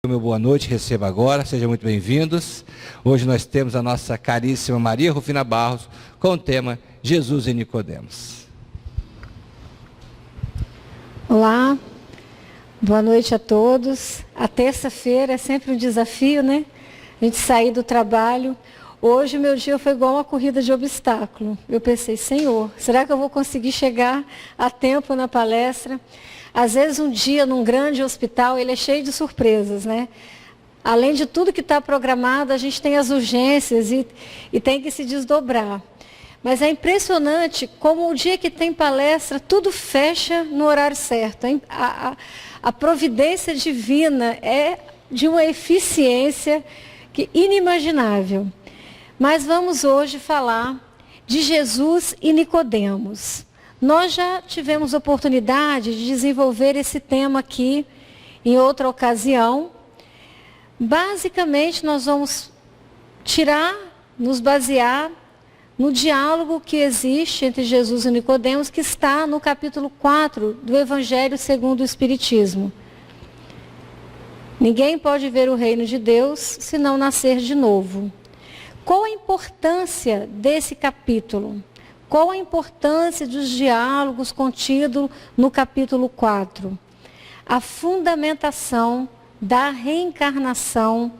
Meu boa noite, receba agora, sejam muito bem-vindos. Hoje nós temos a nossa caríssima Maria Rufina Barros com o tema Jesus e Nicodemos. Olá, boa noite a todos. A terça-feira é sempre um desafio, né? A gente sair do trabalho. Hoje o meu dia foi igual uma corrida de obstáculo. Eu pensei, Senhor, será que eu vou conseguir chegar a tempo na palestra? Às vezes um dia num grande hospital, ele é cheio de surpresas, né? Além de tudo que está programado, a gente tem as urgências e tem que se desdobrar. Mas é impressionante como o dia que tem palestra, tudo fecha no horário certo. A providência divina é de uma eficiência inimaginável. Mas vamos hoje falar de Jesus e Nicodemos. Nós já tivemos oportunidade de desenvolver esse tema aqui em outra ocasião. Basicamente, nós vamos nos basear no diálogo que existe entre Jesus e Nicodemos, que está no capítulo 4 do Evangelho segundo o Espiritismo. Ninguém pode ver o reino de Deus se não nascer de novo. Qual a importância desse capítulo? Qual a importância dos diálogos contidos no capítulo 4? A fundamentação da reencarnação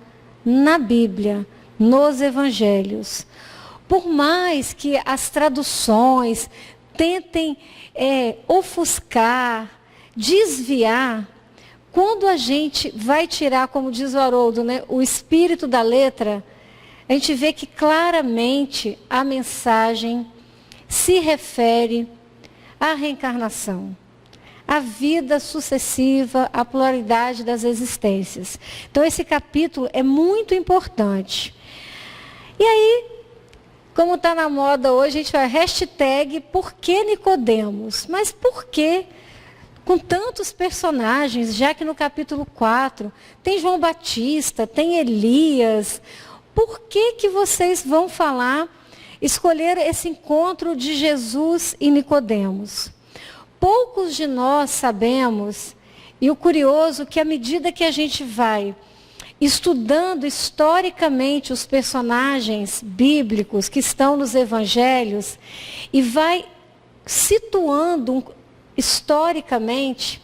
na Bíblia, nos Evangelhos. Por mais que as traduções tentem ofuscar, desviar, quando a gente vai tirar, como diz o Haroldo, né, o espírito da letra, a gente vê que claramente a mensagem se refere à reencarnação, à vida sucessiva, à pluralidade das existências. Então, esse capítulo é muito importante. E aí, como está na moda hoje, a gente vai hashtag por que Nicodemos? Mas por que com tantos personagens, já que no capítulo 4 tem João Batista, tem Elias? Por que vocês vão escolher esse encontro de Jesus e Nicodemos? Poucos de nós sabemos, e o curioso é que à medida que a gente vai estudando historicamente os personagens bíblicos que estão nos evangelhos e vai situando historicamente,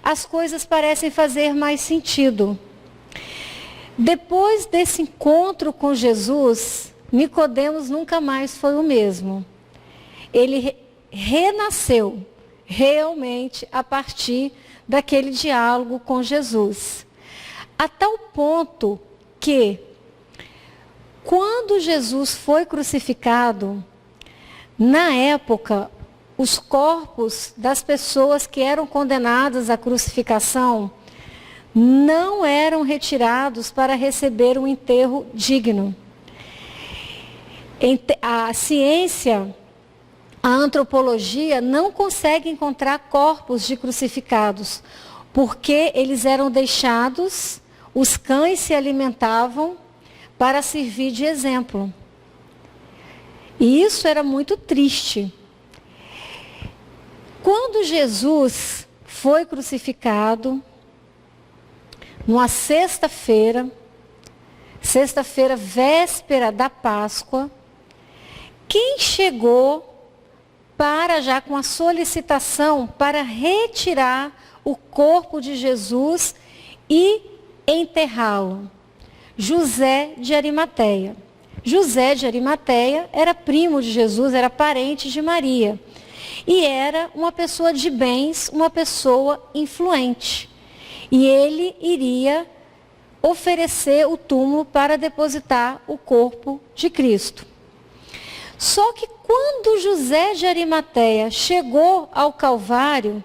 as coisas parecem fazer mais sentido. Depois desse encontro com Jesus, Nicodemos nunca mais foi o mesmo. Ele renasceu realmente a partir daquele diálogo com Jesus. A tal ponto que, quando Jesus foi crucificado, na época, os corpos das pessoas que eram condenadas à crucificação não eram retirados para receber um enterro digno. A ciência, a antropologia, não consegue encontrar corpos de crucificados, porque eles eram deixados, os cães se alimentavam para servir de exemplo. E isso era muito triste. Quando Jesus foi crucificado, numa sexta-feira, véspera da Páscoa, quem chegou já com a solicitação para retirar o corpo de Jesus e enterrá-lo? José de Arimateia. José de Arimateia era primo de Jesus, era parente de Maria. E era uma pessoa de bens, uma pessoa influente. E ele iria oferecer o túmulo para depositar o corpo de Cristo. Só que quando José de Arimateia chegou ao Calvário,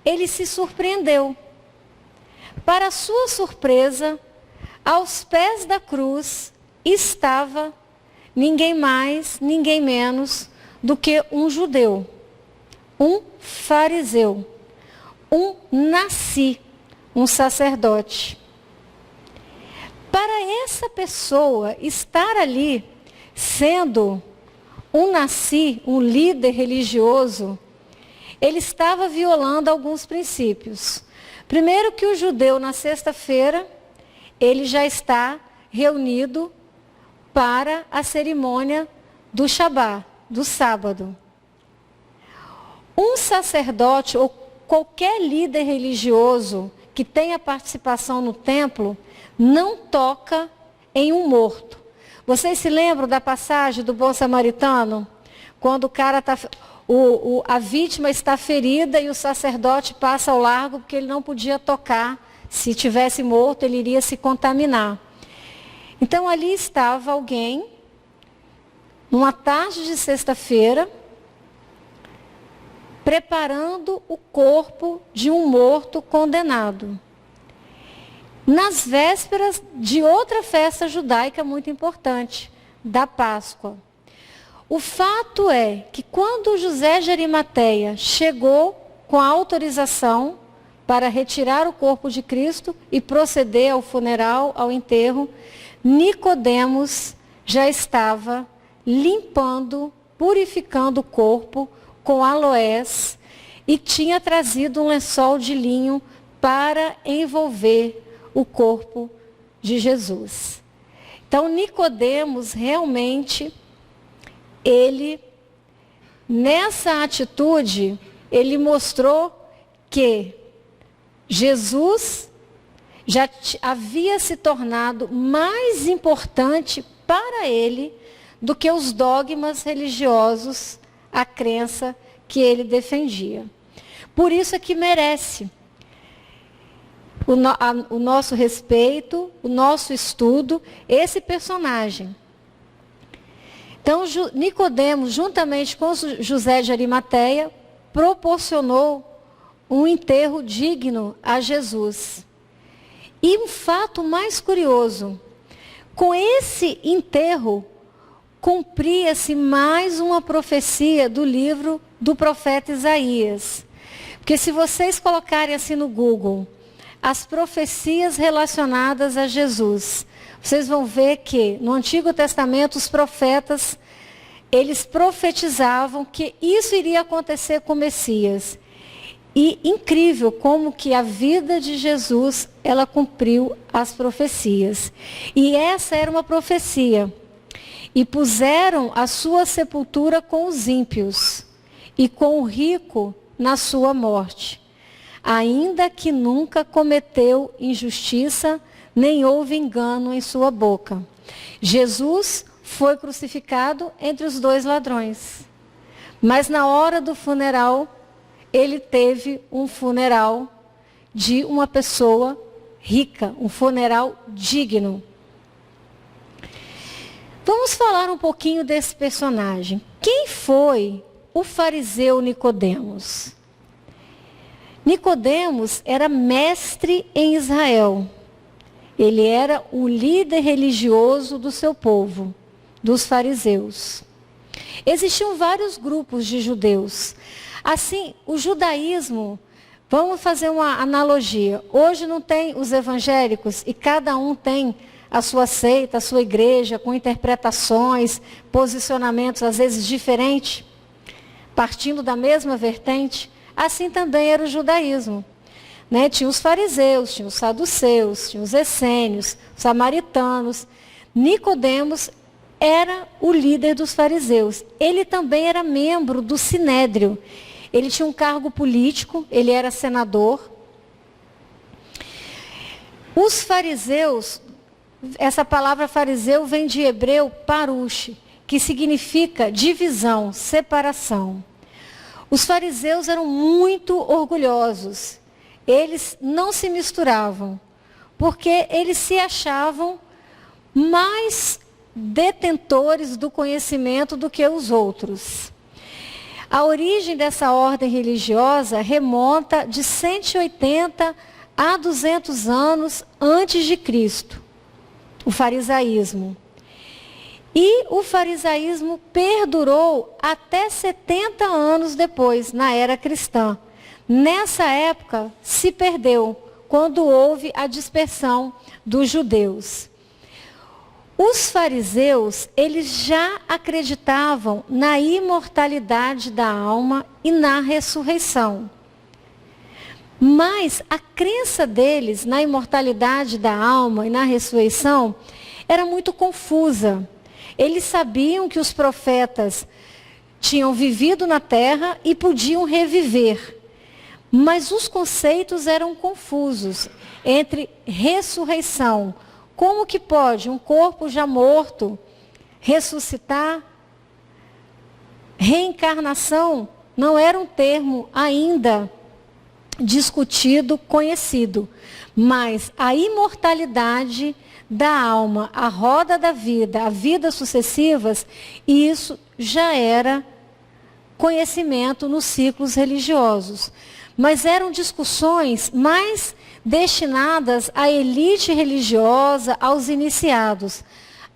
ele se surpreendeu. Para sua surpresa, aos pés da cruz estava ninguém mais, ninguém menos do que um judeu, um fariseu, um nasci, um sacerdote. Para essa pessoa estar ali, sendo um nasci, um líder religioso, ele estava violando alguns princípios. Primeiro que o judeu, na sexta-feira, ele já está reunido para a cerimônia do Shabá, do sábado. Um sacerdote ou qualquer líder religioso que tenha participação no templo não toca em um morto. Vocês se lembram da passagem do bom samaritano? Quando o cara a vítima está ferida e o sacerdote passa ao largo porque ele não podia tocar. Se tivesse morto, ele iria se contaminar. Então ali estava alguém, numa tarde de sexta-feira, preparando o corpo de um morto condenado. Nas vésperas de outra festa judaica muito importante, da Páscoa. O fato é que quando José de Arimateia chegou com a autorização para retirar o corpo de Cristo e proceder ao funeral, ao enterro, Nicodemos já estava limpando, purificando o corpo com aloés e tinha trazido um lençol de linho para envolver o corpo de Jesus. Então, Nicodemos realmente, ele, nessa atitude, ele mostrou que Jesus já havia se tornado mais importante para ele do que os dogmas religiosos, a crença que ele defendia. Por isso é que merece o nosso respeito, o nosso estudo, esse personagem. Então, Nicodemos, juntamente com José de Arimateia, proporcionou um enterro digno a Jesus. E um fato mais curioso, com esse enterro, cumpria-se mais uma profecia do livro do profeta Isaías. Porque se vocês colocarem assim no Google, as profecias relacionadas a Jesus, vocês vão ver que no Antigo Testamento os profetas, eles profetizavam que isso iria acontecer com o Messias. E incrível como que a vida de Jesus, ela cumpriu as profecias. E essa era uma profecia. E puseram a sua sepultura com os ímpios e com o rico na sua morte. Ainda que nunca cometeu injustiça, nem houve engano em sua boca. Jesus foi crucificado entre os dois ladrões. Mas na hora do funeral, ele teve um funeral de uma pessoa rica, um funeral digno. Vamos falar um pouquinho desse personagem. Quem foi o fariseu Nicodemos? Nicodemos era mestre em Israel. Ele era o líder religioso do seu povo, dos fariseus. Existiam vários grupos de judeus. Assim, o judaísmo, vamos fazer uma analogia. Hoje não tem os evangélicos e cada um tem a sua seita, a sua igreja, com interpretações, posicionamentos às vezes diferentes, partindo da mesma vertente. Assim também era o judaísmo. Né? Tinha os fariseus, tinha os saduceus, tinha os essênios, os samaritanos. Nicodemos era o líder dos fariseus. Ele também era membro do Sinédrio. Ele tinha um cargo político, ele era senador. Os fariseus, essa palavra fariseu vem de hebreu parush, que significa divisão, separação. Os fariseus eram muito orgulhosos. Eles não se misturavam, porque eles se achavam mais detentores do conhecimento do que os outros. A origem dessa ordem religiosa remonta de 180 a 200 anos antes de Cristo, o farisaísmo. E o farisaísmo perdurou até 70 anos depois, na era cristã. Nessa época se perdeu, quando houve a dispersão dos judeus. Os fariseus, eles já acreditavam na imortalidade da alma e na ressurreição. Mas a crença deles na imortalidade da alma e na ressurreição era muito confusa. Eles sabiam que os profetas tinham vivido na terra e podiam reviver. Mas os conceitos eram confusos entre ressurreição. Como que pode um corpo já morto ressuscitar? Reencarnação não era um termo ainda discutido, conhecido, mas a imortalidade da alma, a roda da vida, a vidas sucessivas, isso já era conhecimento nos ciclos religiosos. Mas eram discussões mais destinadas à elite religiosa, aos iniciados.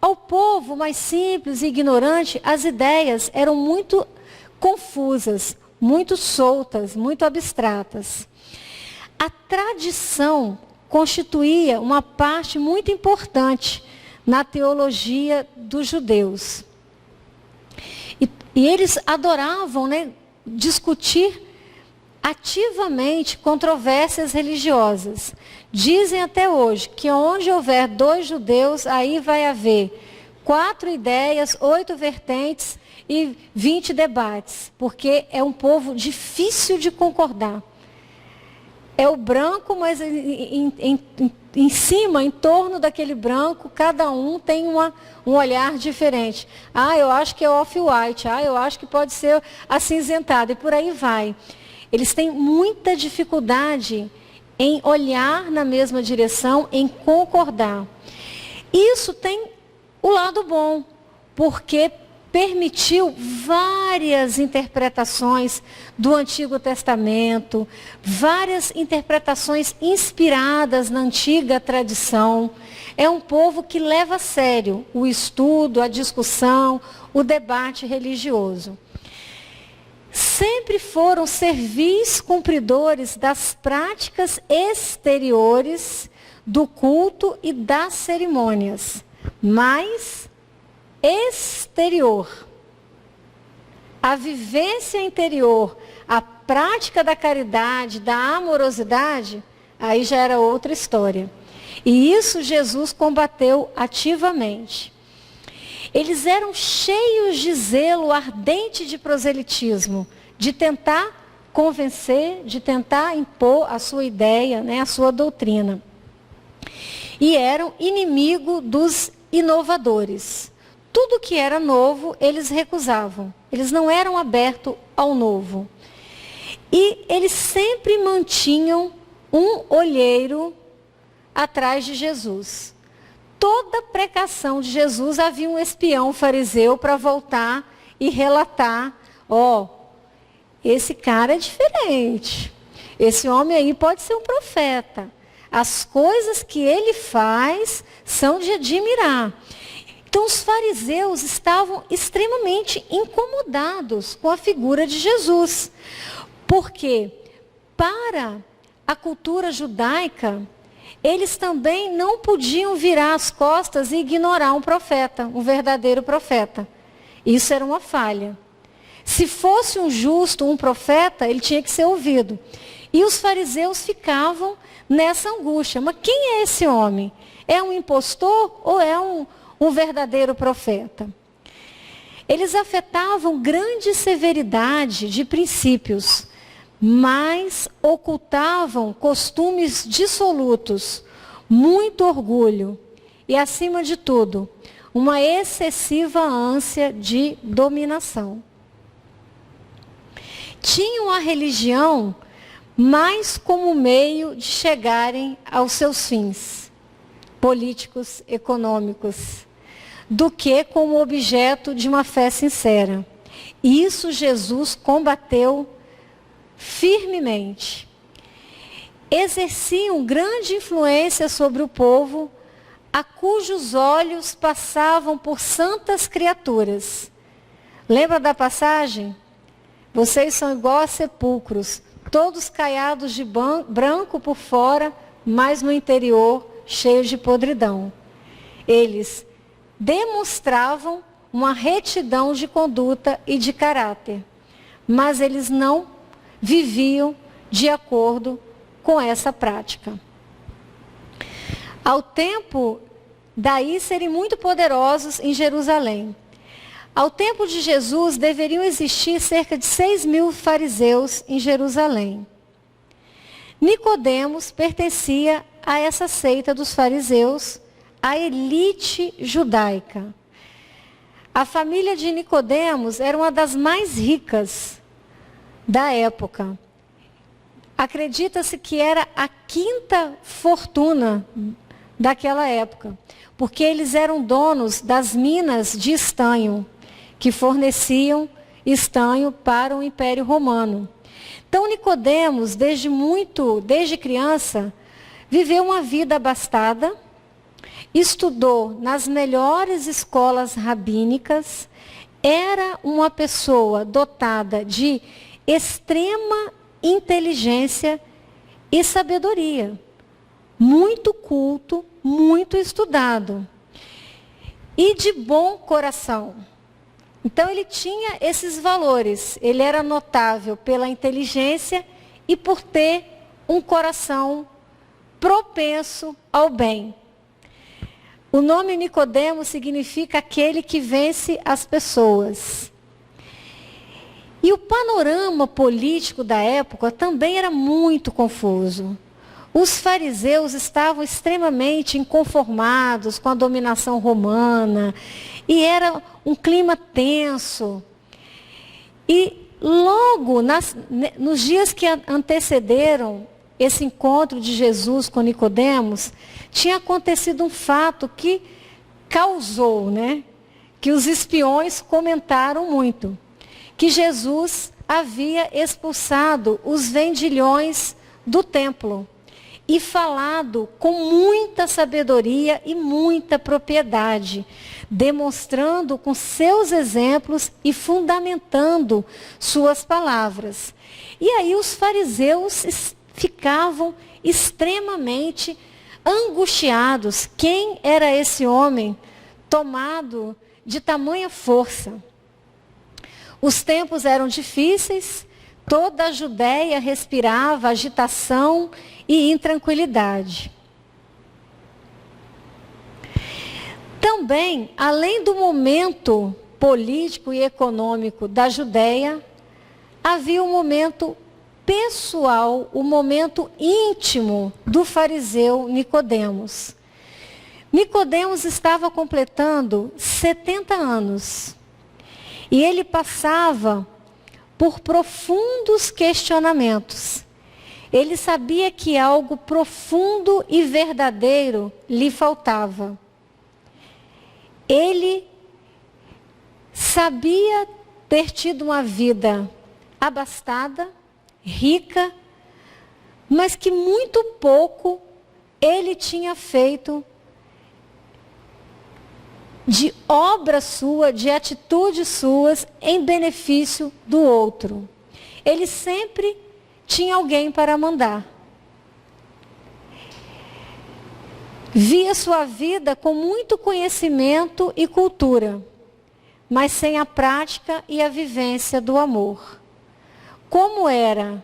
Ao povo mais simples e ignorante, as ideias eram muito confusas, muito soltas, muito abstratas. A tradição constituía uma parte muito importante na teologia dos judeus. E eles adoravam, discutir ativamente controvérsias religiosas. Dizem até hoje que onde houver 2 judeus, aí vai haver 4 ideias, 8 vertentes e 20 debates, porque é um povo difícil de concordar. É o branco, mas em cima, em torno daquele branco, cada um tem um olhar diferente. Eu acho que é off-white, eu acho que pode ser acinzentado, e por aí vai. Eles têm muita dificuldade em olhar na mesma direção, em concordar. Isso tem o lado bom, porque permitiu várias interpretações do Antigo Testamento, várias interpretações inspiradas na antiga tradição. É um povo que leva a sério o estudo, a discussão, o debate religioso. Sempre foram servis cumpridores das práticas exteriores do culto e das cerimônias, mas exterior. A vivência interior, a prática da caridade, da amorosidade, aí já era outra história. E isso Jesus combateu ativamente. Eles eram cheios de zelo ardente de proselitismo, de tentar convencer, de tentar impor a sua ideia, a sua doutrina. E eram inimigo dos inovadores. Tudo que era novo, eles recusavam. Eles não eram abertos ao novo. E eles sempre mantinham um olheiro atrás de Jesus. Toda pregação de Jesus havia um espião fariseu para voltar e relatar: esse cara é diferente. Esse homem aí pode ser um profeta. As coisas que ele faz são de admirar. Então, os fariseus estavam extremamente incomodados com a figura de Jesus. Porque, para a cultura judaica, eles também não podiam virar as costas e ignorar um profeta, um verdadeiro profeta. Isso era uma falha. Se fosse um justo, um profeta, ele tinha que ser ouvido. E os fariseus ficavam nessa angústia. Mas quem é esse homem? É um impostor ou é um verdadeiro profeta? Eles afetavam grande severidade de princípios, mas ocultavam costumes dissolutos, muito orgulho e, acima de tudo, uma excessiva ânsia de dominação. Tinham a religião mais como meio de chegarem aos seus fins políticos, econômicos, do que como objeto de uma fé sincera. Isso Jesus combateu firmemente. Exerciam grande influência sobre o povo, a cujos olhos passavam por santas criaturas. Lembra da passagem? Vocês são igual a sepulcros, todos caiados de branco por fora, mas no interior cheios de podridão. Eles demonstravam uma retidão de conduta e de caráter, mas eles não viviam de acordo com essa prática. Ao tempo daí serem muito poderosos em Jerusalém. Ao tempo de Jesus, deveriam existir cerca de 6.000 fariseus em Jerusalém. Nicodemos pertencia a essa seita dos fariseus, a elite judaica. A família de Nicodemos era uma das mais ricas da época. Acredita-se que era a quinta fortuna daquela época, porque eles eram donos das minas de estanho, que forneciam estanho para o Império Romano. Então Nicodemos, desde criança, viveu uma vida abastada, estudou nas melhores escolas rabínicas, era uma pessoa dotada de extrema inteligência e sabedoria, muito culto, muito estudado e de bom coração. Então ele tinha esses valores, ele era notável pela inteligência e por ter um coração propenso ao bem. O nome Nicodemo significa aquele que vence as pessoas. E o panorama político da época também era muito confuso. Os fariseus estavam extremamente inconformados com a dominação romana e era um clima tenso. E logo nos dias que antecederam esse encontro de Jesus com Nicodemos, tinha acontecido um fato que causou, que os espiões comentaram muito, que Jesus havia expulsado os vendilhões do templo e falado com muita sabedoria e muita propriedade, demonstrando com seus exemplos e fundamentando suas palavras. E aí os fariseus ficavam extremamente angustiados. Quem era esse homem tomado de tamanha força? Os tempos eram difíceis, toda a Judéia respirava agitação e intranquilidade. Também, além do momento político e econômico da Judéia, havia um momento pessoal, o momento íntimo do fariseu Nicodemos. Nicodemos estava completando 70 anos e ele passava por profundos questionamentos. Ele sabia que algo profundo e verdadeiro lhe faltava. Ele sabia ter tido uma vida abastada, rica, mas que muito pouco ele tinha feito de obra sua, de atitudes suas em benefício do outro. Ele sempre tinha alguém para mandar. Via sua vida com muito conhecimento e cultura, mas sem a prática e a vivência do amor. Como era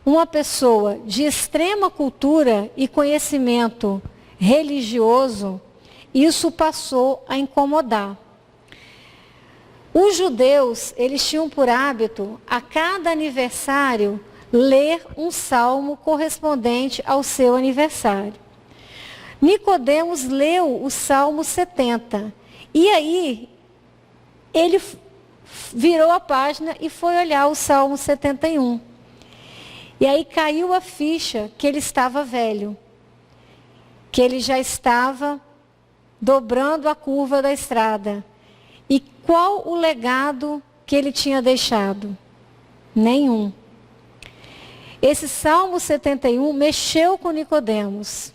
uma pessoa de extrema cultura e conhecimento religioso, isso passou a incomodar. Os judeus, eles tinham por hábito, a cada aniversário, ler um salmo correspondente ao seu aniversário. Nicodemos leu o Salmo 70. E aí, ele virou a página e foi olhar o Salmo 71. E aí caiu a ficha que ele estava velho. Que ele já estava dobrando a curva da estrada. E qual o legado que ele tinha deixado? Nenhum. Esse Salmo 71 mexeu com Nicodemos.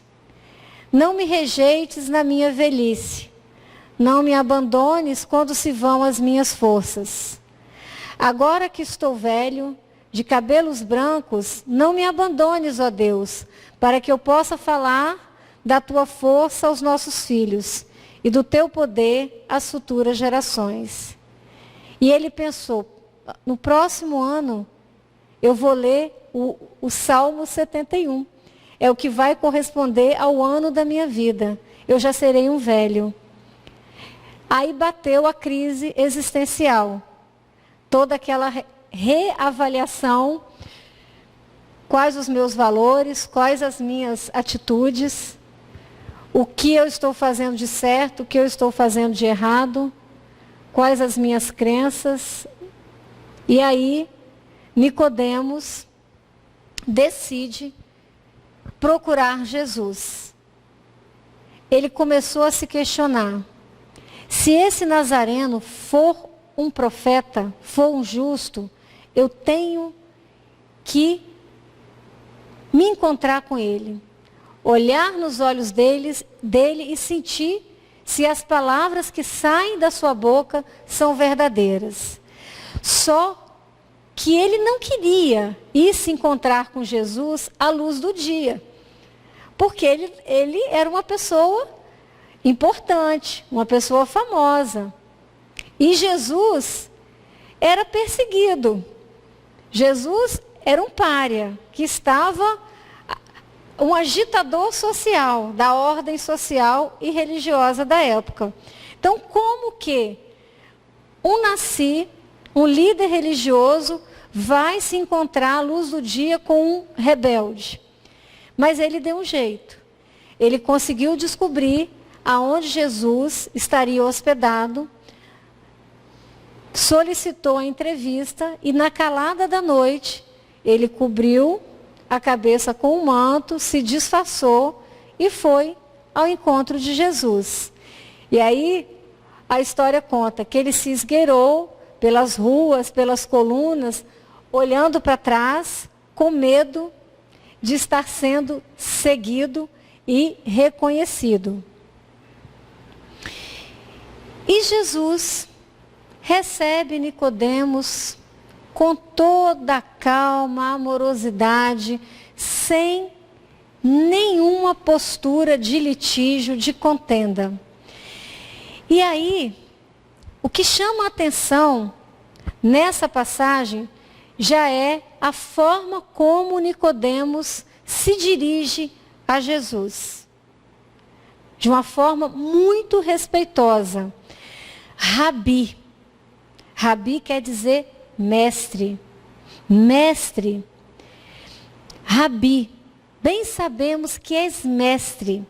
Não me rejeites na minha velhice. Não me abandones quando se vão as minhas forças. Agora que estou velho, de cabelos brancos, não me abandones, ó Deus, para que eu possa falar da tua força aos nossos filhos e do teu poder às futuras gerações. E ele pensou, no próximo ano eu vou ler o Salmo 71. É o que vai corresponder ao ano da minha vida. Eu já serei um velho. Aí bateu a crise existencial. Toda aquela reavaliação. Quais os meus valores, quais as minhas atitudes, o que eu estou fazendo de certo, o que eu estou fazendo de errado, quais as minhas crenças. E aí, Nicodemos decide procurar Jesus. Ele começou a se questionar: se esse Nazareno for um profeta, for um justo, eu tenho que me encontrar com ele, olhar nos olhos dele e sentir se as palavras que saem da sua boca são verdadeiras. Só que ele não queria ir se encontrar com Jesus à luz do dia, porque ele era uma pessoa importante, uma pessoa famosa. E Jesus era perseguido. Jesus era um pária, que estava um agitador social, da ordem social e religiosa da época. Então, como que um líder religioso, vai se encontrar à luz do dia com um rebelde? Mas ele deu um jeito. Ele conseguiu descobrir aonde Jesus estaria hospedado, solicitou a entrevista e na calada da noite, ele cobriu a cabeça com um manto, se disfarçou e foi ao encontro de Jesus. E aí a história conta que ele se esgueirou pelas ruas, pelas colunas, olhando para trás, com medo de estar sendo seguido e reconhecido. E Jesus recebe Nicodemos com toda a calma, amorosidade, sem nenhuma postura de litígio, de contenda. E aí, o que chama a atenção nessa passagem já é a forma como Nicodemos se dirige a Jesus. De uma forma muito respeitosa. Rabi. Rabi quer dizer mestre. Mestre. Rabi. Bem sabemos que és mestre,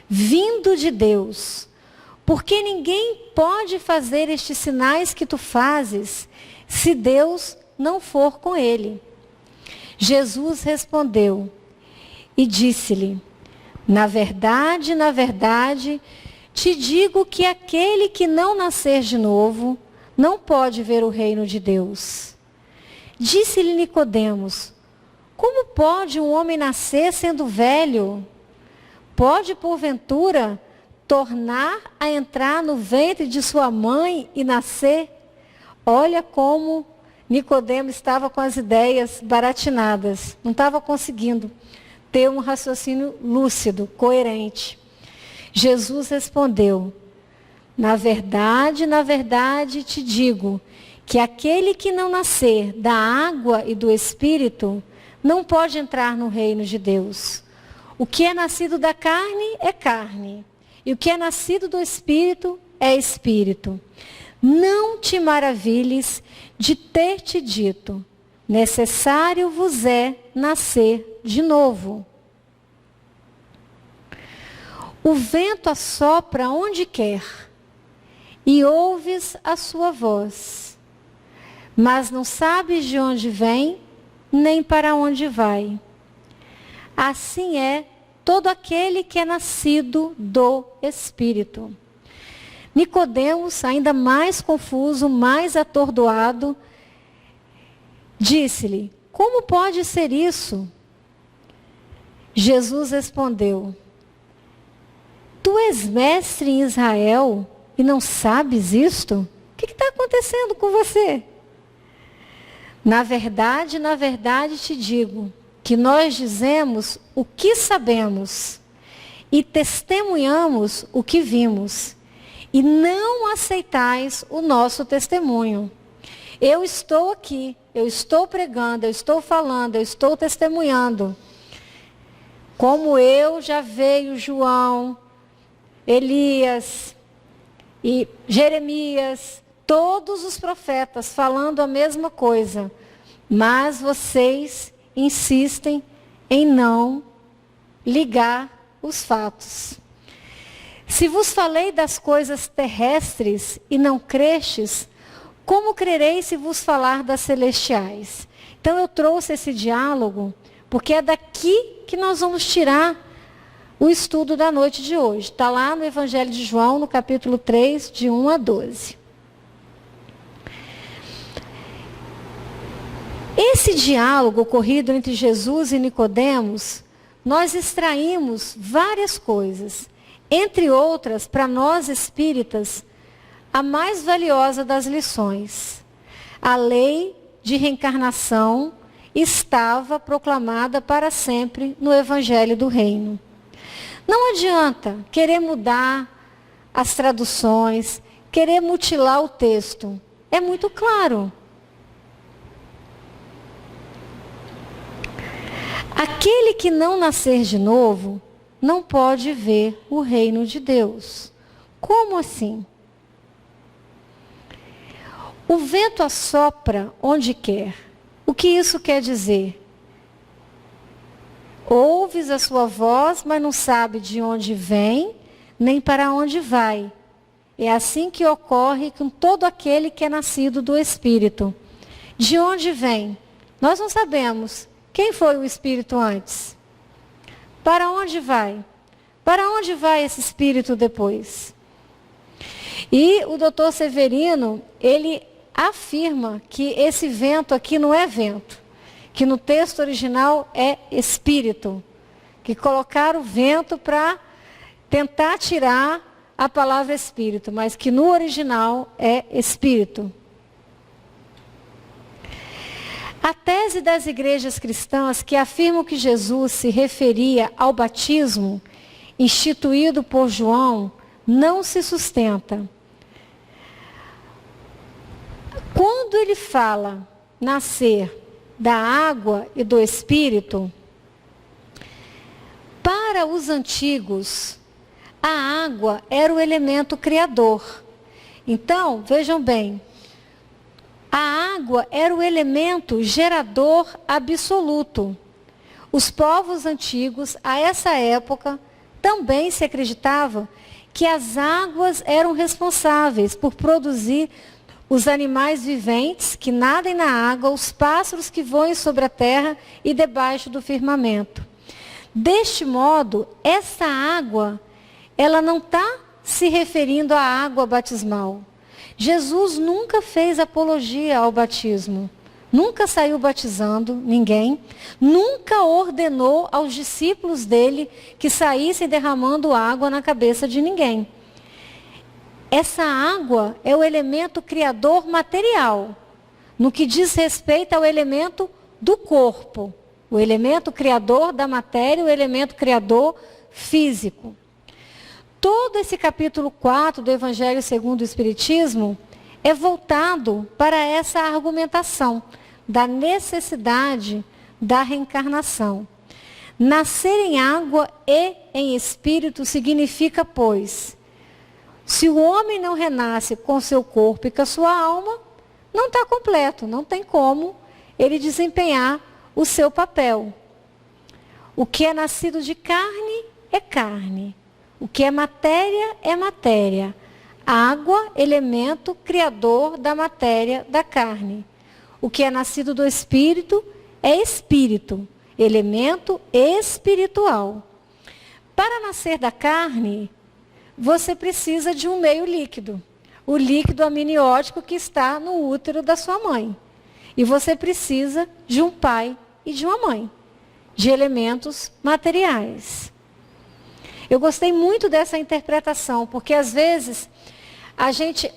vindo de Deus. Porque ninguém pode fazer estes sinais que tu fazes, se Deus não for com ele. Jesus respondeu e disse-lhe: na verdade, te digo que aquele que não nascer de novo, não pode ver o reino de Deus. Disse-lhe Nicodemos: como pode um homem nascer sendo velho? Pode, porventura, tornar a entrar no ventre de sua mãe e nascer? Olha como Nicodemos estava com as ideias baratinadas. Não estava conseguindo ter um raciocínio lúcido, coerente. Jesus respondeu: na verdade, te digo que aquele que não nascer da água e do Espírito não pode entrar no reino de Deus. O que é nascido da carne é carne, e o que é nascido do Espírito é Espírito. Não te maravilhes de ter te dito: necessário vos é nascer de novo. O vento assopra onde quer, e ouves a sua voz, mas não sabes de onde vem, nem para onde vai. Assim é todo aquele que é nascido do Espírito. Nicodemos, ainda mais confuso, mais atordoado, disse-lhe: como pode ser isso? Jesus respondeu: tu és mestre em Israel e não sabes isto? O que está acontecendo com você? Na verdade, te digo que nós dizemos o que sabemos e testemunhamos o que vimos, e não aceitais o nosso testemunho. Eu estou aqui, eu estou pregando, eu estou falando, eu estou testemunhando. Como eu já veio João, Elias e Jeremias, todos os profetas falando a mesma coisa. Mas vocês insistem em não ligar os fatos. Se vos falei das coisas terrestres e não crestes, como crereis se vos falar das celestiais? Então eu trouxe esse diálogo, porque é daqui que nós vamos tirar o estudo da noite de hoje. Está lá no Evangelho de João, no capítulo 3, de 1 a 12. Esse diálogo ocorrido entre Jesus e Nicodemos, nós extraímos várias coisas. Entre outras, para nós espíritas, a mais valiosa das lições. A lei de reencarnação estava proclamada para sempre no Evangelho do Reino. Não adianta querer mudar as traduções, querer mutilar o texto. É muito claro. Aquele que não nascer de novo não pode ver o reino de Deus. Como assim? O vento assopra onde quer. O que isso quer dizer? Ouves a sua voz, mas não sabe de onde vem, nem para onde vai. É assim que ocorre com todo aquele que é nascido do Espírito. De onde vem? Nós não sabemos. Quem foi o Espírito antes? Para onde vai? Para onde vai esse Espírito depois? E o doutor Severino, ele afirma que esse vento aqui não é vento, que no texto original é Espírito, que colocaram o vento para tentar tirar a palavra Espírito, mas que no original é Espírito. A tese das igrejas cristãs que afirmam que Jesus se referia ao batismo instituído por João não se sustenta. Quando ele fala nascer da água e do Espírito, para os antigos, a água era o elemento criador. Então, vejam bem, a água era o elemento gerador absoluto. Os povos antigos, a essa época, também se acreditava que as águas eram responsáveis por produzir os animais viventes que nadem na água, os pássaros que voem sobre a terra e debaixo do firmamento. Deste modo, essa água, ela não está se referindo à água batismal. Jesus nunca fez apologia ao batismo, nunca saiu batizando ninguém, nunca ordenou aos discípulos dele que saíssem derramando água na cabeça de ninguém. Essa água é o elemento criador material, no que diz respeito ao elemento do corpo, o elemento criador da matéria, o elemento criador físico. Todo esse capítulo 4 do Evangelho segundo o Espiritismo é voltado para essa argumentação da necessidade da reencarnação. Nascer em água e em espírito significa, pois, se o homem não renasce com seu corpo e com a sua alma, não está completo, não tem como ele desempenhar o seu papel. O que é nascido de carne é carne. O que é matéria é matéria. Água, elemento criador da matéria, da carne. O que é nascido do espírito é espírito, elemento espiritual. Para nascer da carne, você precisa de um meio líquido. O líquido amniótico que está no útero da sua mãe. E você precisa de um pai e de uma mãe, de elementos materiais. Eu gostei muito dessa interpretação, porque às vezes a gente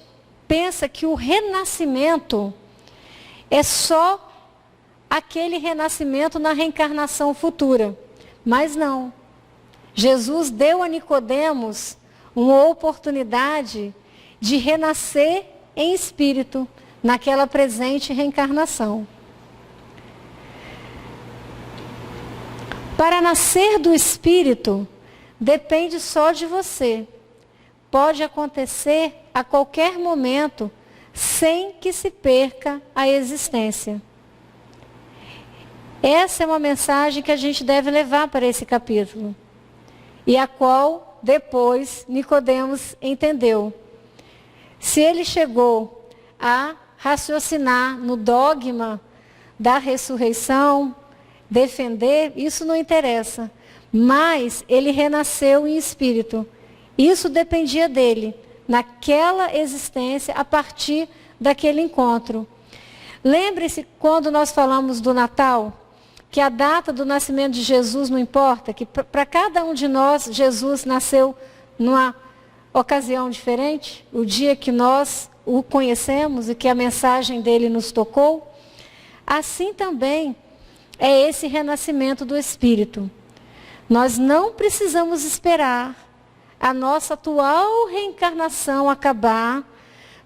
pensa que o renascimento é só aquele renascimento na reencarnação futura. Mas não. Jesus deu a Nicodemos uma oportunidade de renascer em espírito, naquela presente reencarnação. Para nascer do Espírito, depende só de você. Pode acontecer a qualquer momento, sem que se perca a existência. Essa é uma mensagem que a gente deve levar para esse capítulo, e a qual depois Nicodemos entendeu. Se ele chegou a raciocinar no dogma da ressurreição, defender, isso não interessa. Mas ele renasceu em espírito. Isso dependia dele, naquela existência, a partir daquele encontro. Lembre-se quando nós falamos do Natal, que a data do nascimento de Jesus não importa, que para cada um de nós, Jesus nasceu numa ocasião diferente, o dia que nós o conhecemos e que a mensagem dele nos tocou. Assim também é esse renascimento do Espírito. Nós não precisamos esperar a nossa atual reencarnação acabar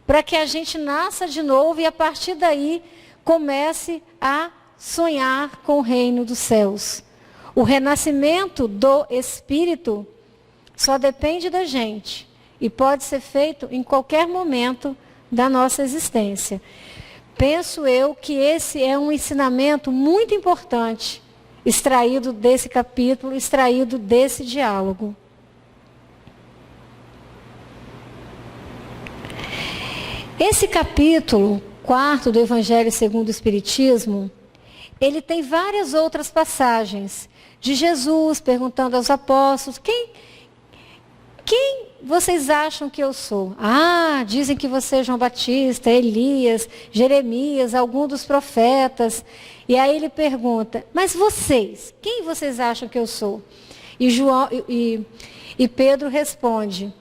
para que a gente nasça de novo e a partir daí comece a sonhar com o reino dos céus. O renascimento do Espírito só depende da gente e pode ser feito em qualquer momento da nossa existência. Penso eu que esse é um ensinamento muito importante, extraído desse capítulo, extraído desse diálogo. Esse capítulo 4 do Evangelho segundo o Espiritismo, ele tem várias outras passagens de Jesus perguntando aos apóstolos, quem vocês acham que eu sou? Ah, dizem que você é João Batista, Elias, Jeremias, algum dos profetas. E aí ele pergunta, mas vocês, quem vocês acham que eu sou? E Pedro responde,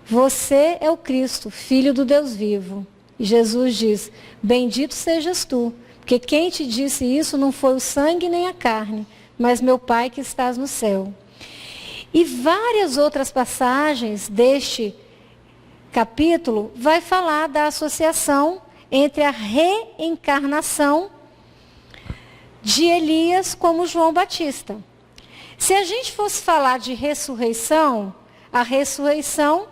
você é o Cristo, Filho do Deus vivo. E Jesus diz, bendito sejas tu, porque quem te disse isso não foi o sangue nem a carne, mas meu Pai que estás no céu. E várias outras passagens deste capítulo vai falar da associação entre a reencarnação de Elias como João Batista. Se a gente fosse falar de ressurreição, a ressurreição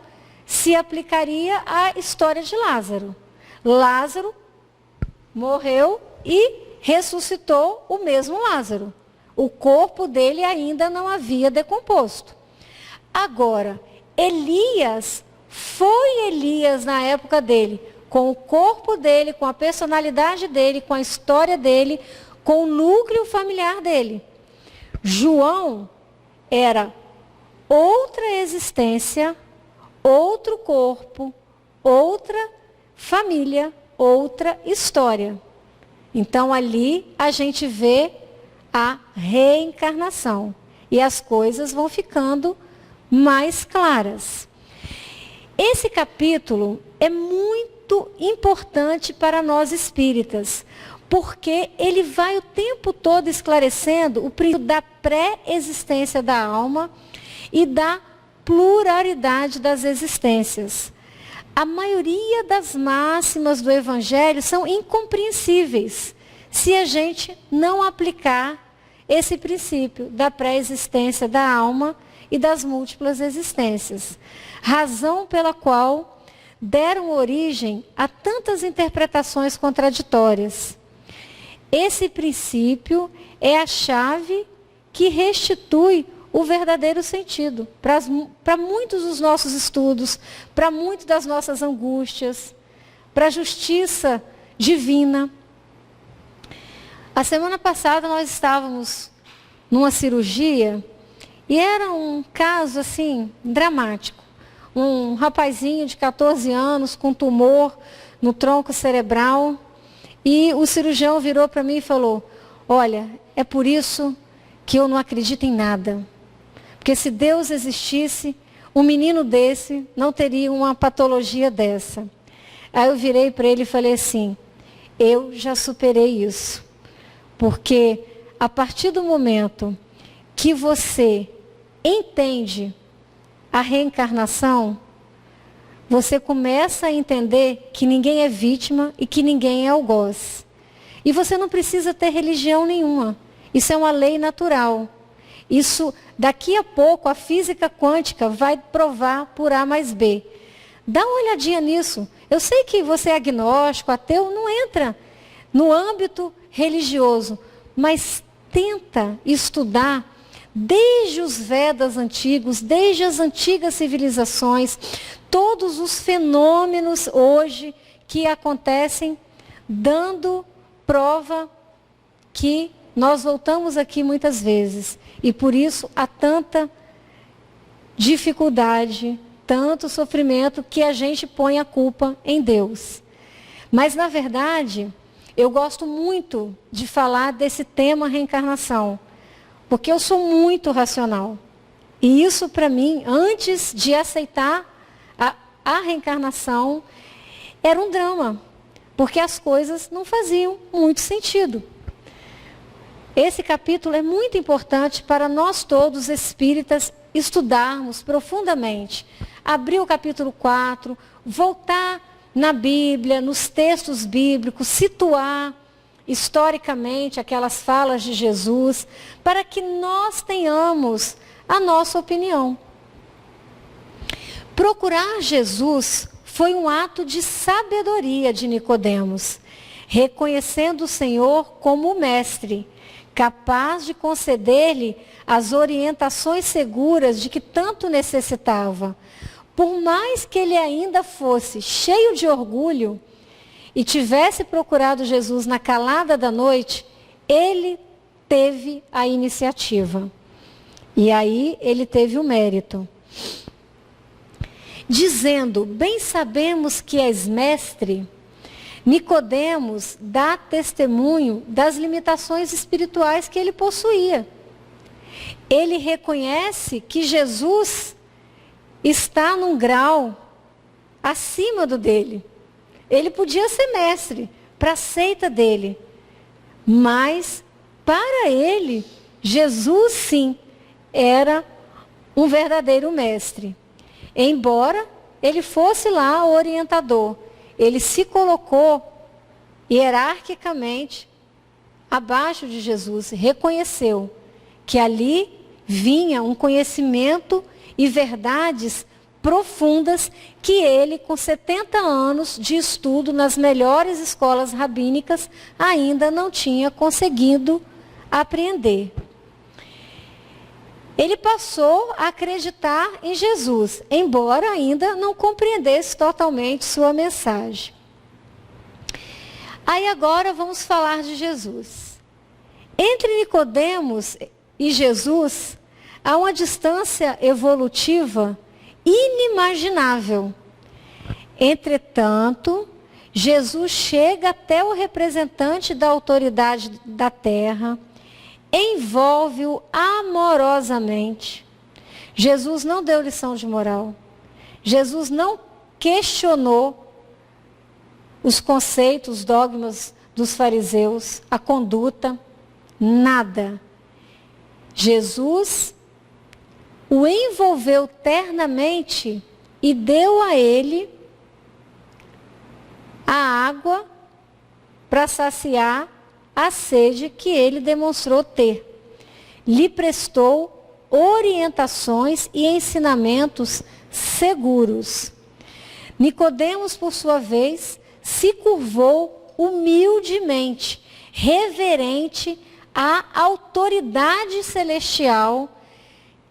se aplicaria à história de Lázaro. Lázaro morreu e ressuscitou o mesmo Lázaro. O corpo dele ainda não havia decomposto. Agora, Elias foi Elias na época dele, com o corpo dele, com a personalidade dele, com a história dele, com o núcleo familiar dele. João era outra existência, outro corpo, outra família, outra história. Então ali a gente vê a reencarnação e as coisas vão ficando mais claras. Esse capítulo é muito importante para nós espíritas, porque ele vai o tempo todo esclarecendo o princípio da pré-existência da alma e da pluralidade das existências. A maioria das máximas do Evangelho são incompreensíveis se a gente não aplicar esse princípio da pré-existência da alma e das múltiplas existências. Razão pela qual deram origem a tantas interpretações contraditórias. Esse princípio é a chave que restitui o verdadeiro sentido para muitos dos nossos estudos, para muitas das nossas angústias, para a justiça divina. A semana passada nós estávamos numa cirurgia e era um caso assim dramático. Um rapazinho de 14 anos com tumor no tronco cerebral e o cirurgião virou para mim e falou, olha, é por isso que eu não acredito em nada. Porque se Deus existisse, um menino desse não teria uma patologia dessa. Aí eu virei para ele e falei assim, eu já superei isso. Porque a partir do momento que você entende a reencarnação, você começa a entender que ninguém é vítima e que ninguém é algoz. E você não precisa ter religião nenhuma. Isso é uma lei natural. Isso, daqui a pouco, a física quântica vai provar por A mais B. Dá uma olhadinha nisso. Eu sei que você é agnóstico, ateu, não entra no âmbito religioso, mas tenta estudar desde os Vedas antigos, desde as antigas civilizações, todos os fenômenos hoje que acontecem, dando prova que nós voltamos aqui muitas vezes. E por isso há tanta dificuldade, tanto sofrimento, que a gente põe a culpa em Deus. Mas, na verdade, eu gosto muito de falar desse tema reencarnação, porque eu sou muito racional. E isso, para mim, antes de aceitar a reencarnação, era um drama, porque as coisas não faziam muito sentido. Esse capítulo é muito importante para nós todos espíritas estudarmos profundamente. Abrir o capítulo 4, voltar na Bíblia, nos textos bíblicos, situar historicamente aquelas falas de Jesus, para que nós tenhamos a nossa opinião. Procurar Jesus foi um ato de sabedoria de Nicodemos, reconhecendo o Senhor como o mestre, capaz de conceder-lhe as orientações seguras de que tanto necessitava. Por mais que ele ainda fosse cheio de orgulho e tivesse procurado Jesus na calada da noite, ele teve a iniciativa. E aí ele teve o mérito. Dizendo, bem sabemos que és mestre, Nicodemos dá testemunho das limitações espirituais que ele possuía. Ele reconhece que Jesus está num grau acima do dele. Ele podia ser mestre para a seita dele, mas para ele, Jesus sim era um verdadeiro mestre. Embora ele fosse lá o orientador, ele se colocou hierarquicamente abaixo de Jesus, reconheceu que ali vinha um conhecimento e verdades profundas que ele, com 70 anos de estudo nas melhores escolas rabínicas, ainda não tinha conseguido apreender. Ele passou a acreditar em Jesus, embora ainda não compreendesse totalmente sua mensagem. Aí agora vamos falar de Jesus. Entre Nicodemos e Jesus, há uma distância evolutiva inimaginável. Entretanto, Jesus chega até o representante da autoridade da terra, envolve-o amorosamente. Jesus não deu lição de moral. Jesus não questionou os conceitos, os dogmas dos fariseus, a conduta, nada. Jesus o envolveu ternamente e deu a ele a água para saciar a sede que ele demonstrou ter. Lhe prestou orientações e ensinamentos seguros. Nicodemos, por sua vez, se curvou humildemente, reverente à autoridade celestial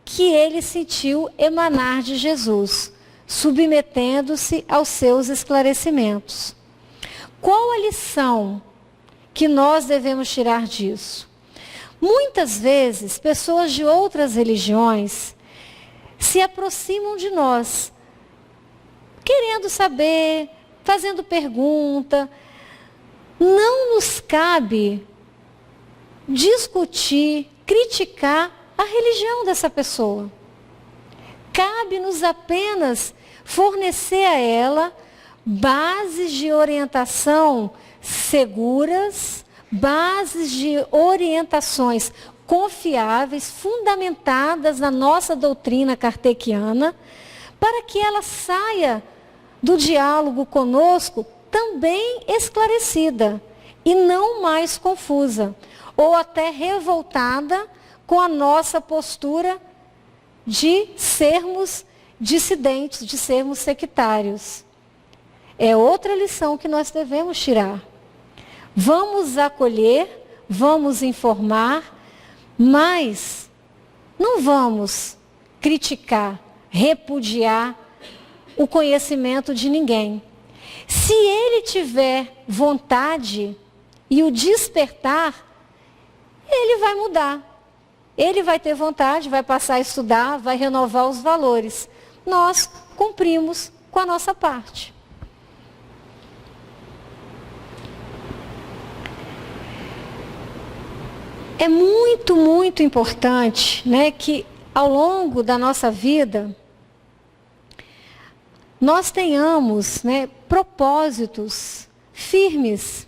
que ele sentiu emanar de Jesus, submetendo-se aos seus esclarecimentos. Qual a lição que nós devemos tirar disso? Muitas vezes, pessoas de outras religiões se aproximam de nós, querendo saber, fazendo pergunta. Não nos cabe discutir, criticar a religião dessa pessoa. Cabe-nos apenas fornecer a ela bases de orientação seguras, bases de orientações confiáveis, fundamentadas na nossa doutrina kardeciana, para que ela saia do diálogo conosco também esclarecida e não mais confusa, ou até revoltada com a nossa postura de sermos dissidentes, de sermos sectários. É outra lição que nós devemos tirar. Vamos acolher, vamos informar, mas não vamos criticar, repudiar o conhecimento de ninguém. Se ele tiver vontade e o despertar, ele vai mudar. Ele vai ter vontade, vai passar a estudar, vai renovar os valores. Nós cumprimos com a nossa parte. É muito, muito importante, né, que ao longo da nossa vida nós tenhamos, né, propósitos firmes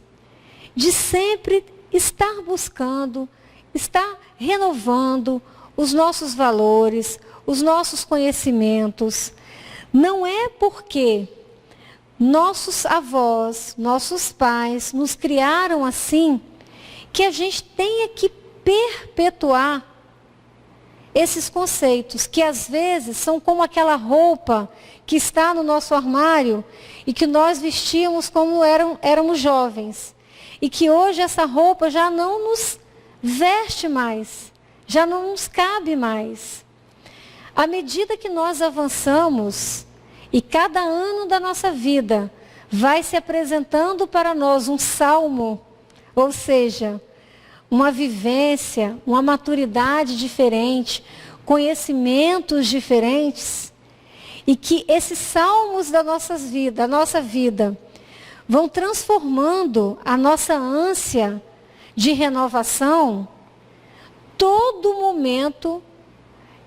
de sempre estar buscando, estar renovando os nossos valores, os nossos conhecimentos. Não é porque nossos avós, nossos pais nos criaram assim, que a gente tenha que perpetuar esses conceitos, que às vezes são como aquela roupa que está no nosso armário e que nós vestíamos como éramos jovens. E que hoje essa roupa já não nos veste mais, já não nos cabe mais. À medida que nós avançamos e cada ano da nossa vida vai se apresentando para nós um salmo, ou seja, uma vivência, uma maturidade diferente, conhecimentos diferentes, e que esses salmos da nossa vida, vão transformando a nossa ânsia de renovação. Todo momento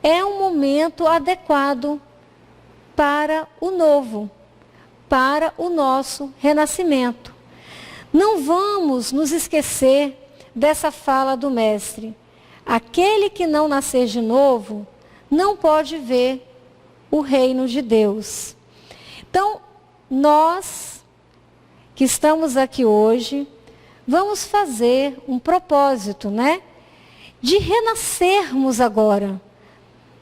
é um momento adequado para o novo, para o nosso renascimento. Não vamos nos esquecer dessa fala do Mestre. Aquele que não nascer de novo não pode ver o reino de Deus. Então, nós que estamos aqui hoje, vamos fazer um propósito, né? De renascermos agora,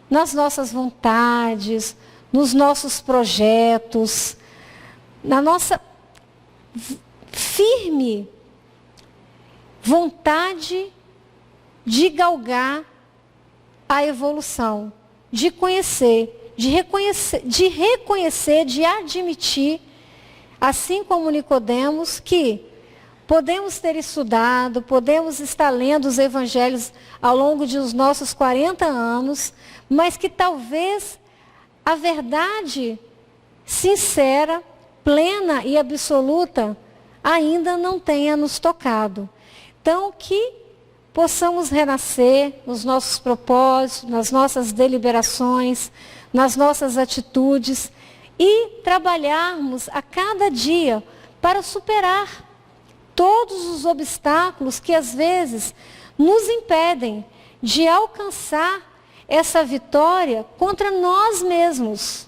nas nossas vontades, nos nossos projetos, na nossa firme vontade de galgar a evolução, de conhecer, de reconhecer, de admitir, assim como Nicodemos, que podemos ter estudado, podemos estar lendo os evangelhos ao longo dos nossos 40 anos, mas que talvez a verdade sincera, plena e absoluta ainda não tenha nos tocado. Então, que possamos renascer nos nossos propósitos, nas nossas deliberações, nas nossas atitudes e trabalharmos a cada dia para superar todos os obstáculos que às vezes nos impedem de alcançar essa vitória contra nós mesmos.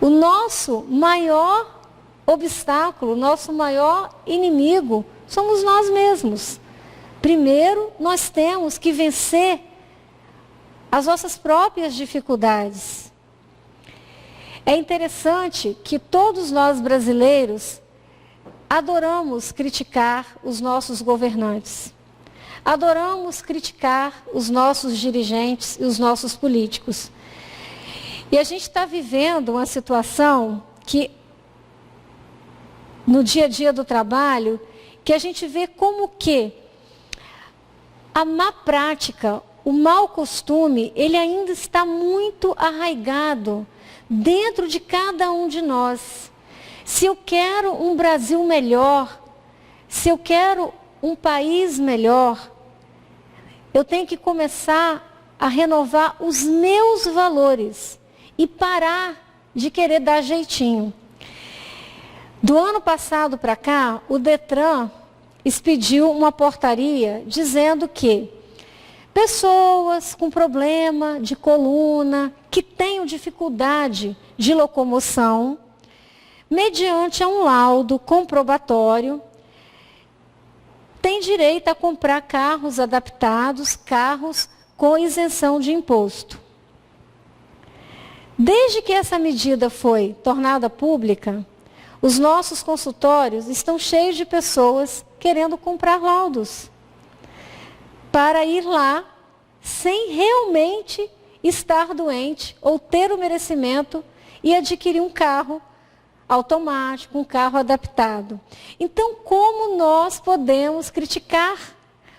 O nosso maior obstáculo, o nosso maior inimigo somos nós mesmos. Primeiro, nós temos que vencer as nossas próprias dificuldades. É interessante que todos nós brasileiros adoramos criticar os nossos governantes. Adoramos criticar os nossos dirigentes e os nossos políticos. E a gente está vivendo uma situação que, no dia a dia do trabalho, que a gente vê como que a má prática, o mau costume, ele ainda está muito arraigado dentro de cada um de nós. Se eu quero um Brasil melhor, se eu quero um país melhor, eu tenho que começar a renovar os meus valores e parar de querer dar jeitinho. Do ano passado para cá, o Detran expediu uma portaria dizendo que pessoas com problema de coluna, que tenham dificuldade de locomoção, mediante um laudo comprobatório, tem direito a comprar carros adaptados, carros com isenção de imposto. Desde que essa medida foi tornada pública, os nossos consultórios estão cheios de pessoas querendo comprar laudos para ir lá sem realmente estar doente ou ter o merecimento e adquirir um carro automático, um carro adaptado. Então, como nós podemos criticar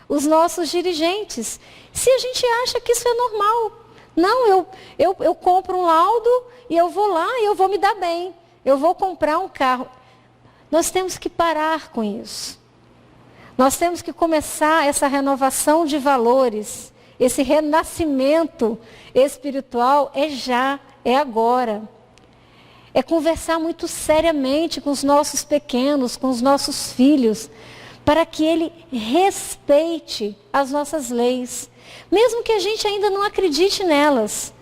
os nossos dirigentes se a gente acha que isso é normal? Não, eu compro um laudo e eu vou lá e eu vou me dar bem. Eu vou comprar um carro. Nós temos que parar com isso. Nós temos que começar essa renovação de valores. Esse renascimento espiritual é já, é agora. É conversar muito seriamente com os nossos pequenos, com os nossos filhos, para que ele respeite as nossas leis, mesmo que a gente ainda não acredite nelas,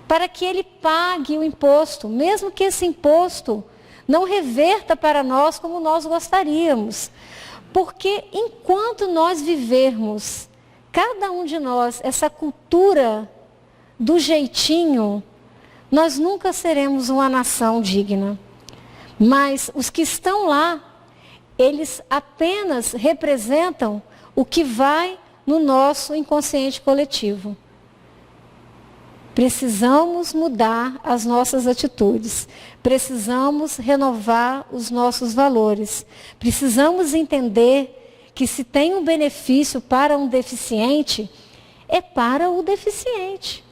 para que ele pague o imposto, mesmo que esse imposto não reverta para nós como nós gostaríamos. Porque enquanto nós vivermos, cada um de nós, essa cultura do jeitinho, nós nunca seremos uma nação digna. Mas os que estão lá, eles apenas representam o que vai no nosso inconsciente coletivo. Precisamos mudar as nossas atitudes. Precisamos renovar os nossos valores. Precisamos entender que se tem um benefício para um deficiente, é para o deficiente.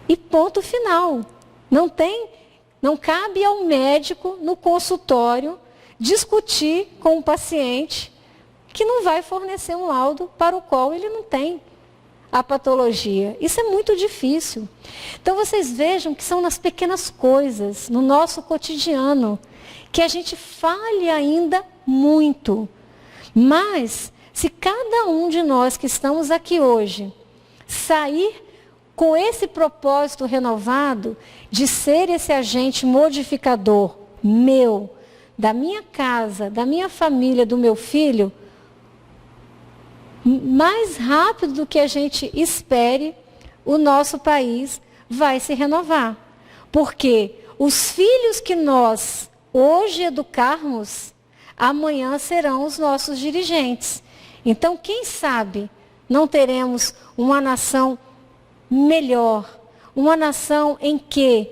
E ponto final. Não cabe ao médico, no consultório, discutir com o paciente que não vai fornecer um laudo para o qual ele não tem a patologia. Isso é muito difícil. Então vocês vejam que são nas pequenas coisas, no nosso cotidiano, que a gente falha ainda muito. Mas, se cada um de nós que estamos aqui hoje sair com esse propósito renovado de ser esse agente modificador meu, da minha casa, da minha família, do meu filho, mais rápido do que a gente espere, o nosso país vai se renovar. Porque os filhos que nós hoje educarmos, amanhã serão os nossos dirigentes. Então, quem sabe não teremos uma nação melhor, uma nação em que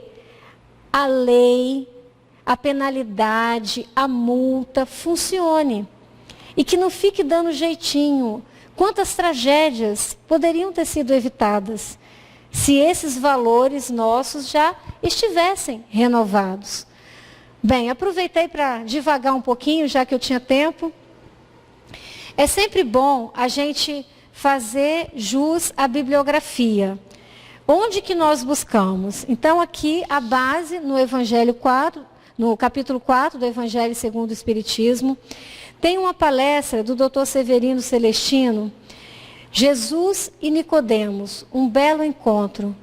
a lei, a penalidade, a multa funcione. E que não fique dando jeitinho. Quantas tragédias poderiam ter sido evitadas se esses valores nossos já estivessem renovados? Bem, aproveitei para divagar um pouquinho, já que eu tinha tempo. É sempre bom a gente fazer jus à bibliografia. Onde que nós buscamos? Então, aqui, a base no Evangelho 4, no capítulo 4 do Evangelho segundo o Espiritismo, tem uma palestra do Dr. Severino Celestino, Jesus e Nicodemos, um belo encontro,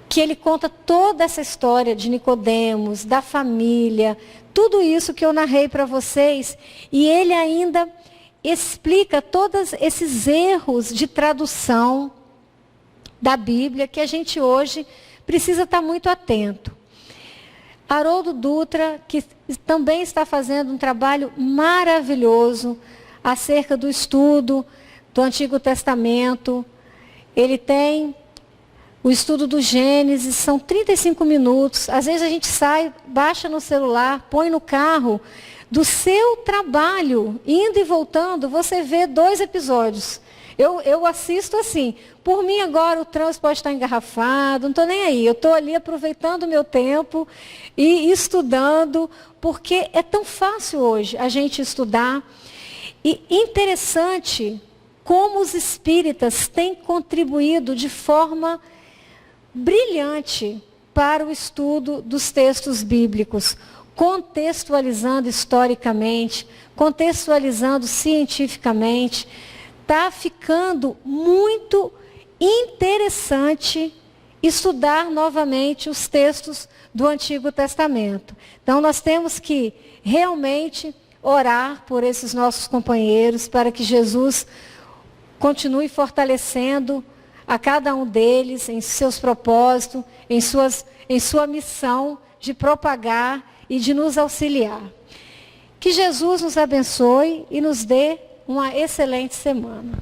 que ele conta toda essa história de Nicodemos, da família, tudo isso que eu narrei para vocês, e ele ainda explica todos esses erros de tradução da Bíblia que a gente hoje precisa estar muito atento. Haroldo Dutra, que também está fazendo um trabalho maravilhoso acerca do estudo do Antigo Testamento. Ele tem o estudo do Gênesis, são 35 minutos. Às vezes a gente sai, baixa no celular, põe no carro. Do seu trabalho, indo e voltando, você vê 2 episódios. Eu assisto assim. Por mim agora o trânsito pode estar engarrafado, não estou nem aí. Eu estou ali aproveitando o meu tempo e estudando, porque é tão fácil hoje a gente estudar. E interessante como os espíritas têm contribuído de forma brilhante para o estudo dos textos bíblicos, contextualizando historicamente, contextualizando cientificamente. Está ficando muito interessante estudar novamente os textos do Antigo Testamento. Então, nós temos que realmente orar por esses nossos companheiros, para que Jesus continue fortalecendo a cada um deles em seus propósitos, em sua missão de propagar e de nos auxiliar. Que Jesus nos abençoe e nos dê uma excelente semana.